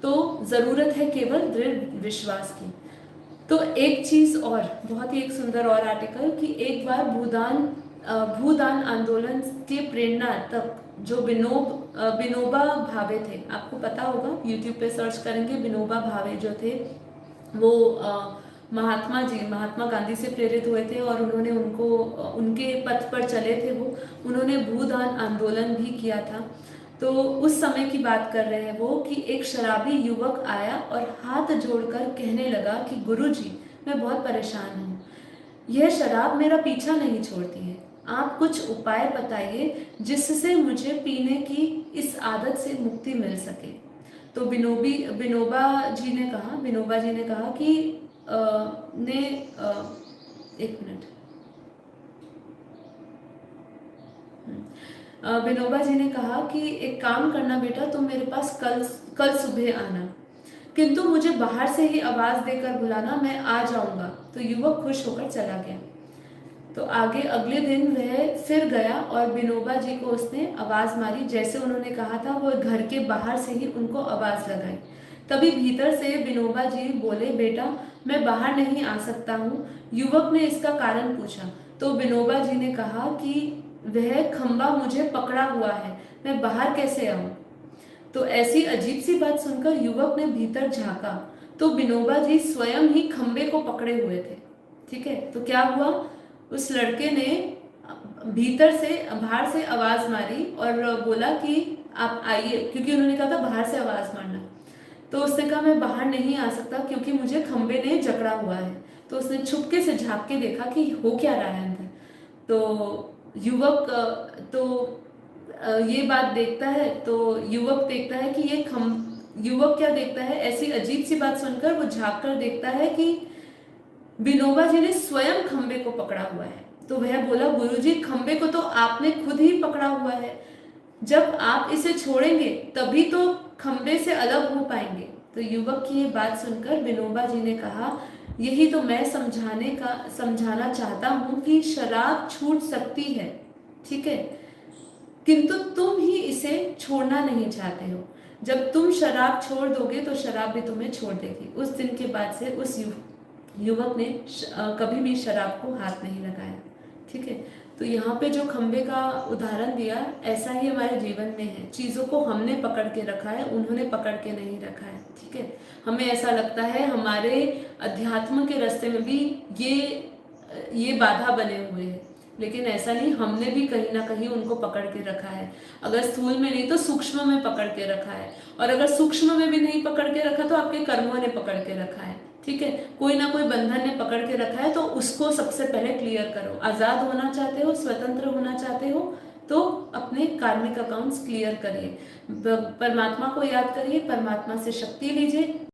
तो ज़रूरत है केवल दृढ़ विश्वास की। तो एक चीज़ और, बहुत ही एक सुंदर और आर्टिकल कि एक बार भूदान आंदोलन के प्रेरणा तक जो विनोबा भावे थे, आपको पता होगा, यूट्यूब पे सर्च करेंगे, विनोबा भावे जो थे वो महात्मा गांधी से प्रेरित हुए थे और उन्होंने उनके पथ पर चले थे। उन्होंने भूदान आंदोलन भी किया था। तो उस समय की बात कर रहे हैं वो कि एक शराबी युवक आया और हाथ जोड़कर कहने लगा कि गुरुजी, मैं बहुत परेशान हूँ, यह शराब मेरा पीछा नहीं छोड़ती है, आप कुछ उपाय बताइए जिससे मुझे पीने की इस आदत से मुक्ति मिल सके। तो विनोबा जी ने कहा कि अ, ने अ, एक मिनट, विनोबा जी ने कहा कि एक काम करना बेटा, तुम मेरे पास कल कल सुबह आना, किंतु मुझे बाहर से ही आवाज देकर बुलाना, मैं आ जाऊंगा। तो युवक खुश होकर चला गया। तो आगे अगले दिन वह फिर गया और विनोबा जी को उसने आवाज मारी, जैसे उन्होंने कहा था वो घर के बाहर से ही उनको आवाज लगाई। तभी भीतर से विनोबा जी बोले, बेटा मैं बाहर नहीं आ सकता हूँ। युवक ने इसका कारण पूछा तो विनोबा जी ने कहा कि वह खंबा मुझे पकड़ा हुआ है, मैं बाहर कैसे आऊं। तो ऐसी अजीब सी बात सुनकर युवक ने भीतर झांका तो विनोबा जी स्वयं ही खंबे को पकड़े हुए थे। ठीक है, तो क्या हुआ, उस लड़के ने भीतर से बाहर से आवाज मारी और बोला कि आप आइए, क्योंकि उन्होंने कहा था बाहर से आवाज मारना। तो उसने कहा मैं बाहर नहीं आ सकता क्योंकि मुझे खंबे ने जकड़ा हुआ है। तो उसने छुपके से झांक के देखा कि हो क्या रहा है अंदर। तो ये बात देखता है, तो युवक देखता है कि युवक क्या देखता है, ऐसी अजीब सी बात सुनकर वो झांक कर देखता है कि विनोबा जी ने स्वयं खंबे को पकड़ा हुआ है। तो वह बोला, गुरुजी खंबे को तो आपने खुद ही पकड़ा हुआ है, जब आप इसे छोड़ेंगे तभी तो खंबे से अलग हो पाएंगे। तो युवक की ये बात सुनकर विनोबा जी ने कहा, यही तो मैं समझाना चाहता हूं कि शराब छूट सकती है, ठीक है, किंतु तुम ही इसे छोड़ना नहीं चाहते हो। जब तुम शराब छोड़ दोगे तो शराब भी तुम्हें छोड़ देगी। उस दिन के बाद से उस युवक ने कभी भी शराब को हाथ नहीं लगाया। ठीक है, तो यहाँ पे जो खंबे का उदाहरण दिया, ऐसा ही हमारे जीवन में है। चीजों को हमने पकड़ के रखा है, उन्होंने पकड़ के नहीं रखा है। ठीक है, हमें ऐसा लगता है हमारे अध्यात्म के रास्ते में भी ये बाधा बने हुए हैं, लेकिन ऐसा नहीं, हमने भी कहीं ना कहीं उनको पकड़ के रखा है। अगर स्थूल में नहीं तो सूक्ष्म में पकड़ के रखा है, और अगर सूक्ष्म में भी नहीं पकड़ के रखा तो आपके कर्मों ने पकड़ के रखा है। ठीक है, कोई ना कोई बंधन ने पकड़ के रखा है, तो उसको सबसे पहले क्लियर करो। आजाद होना चाहते हो, स्वतंत्र होना चाहते हो, तो अपने कार्मिक अकाउंट्स क्लियर करिए, परमात्मा को याद करिए, परमात्मा से शक्ति लीजिए।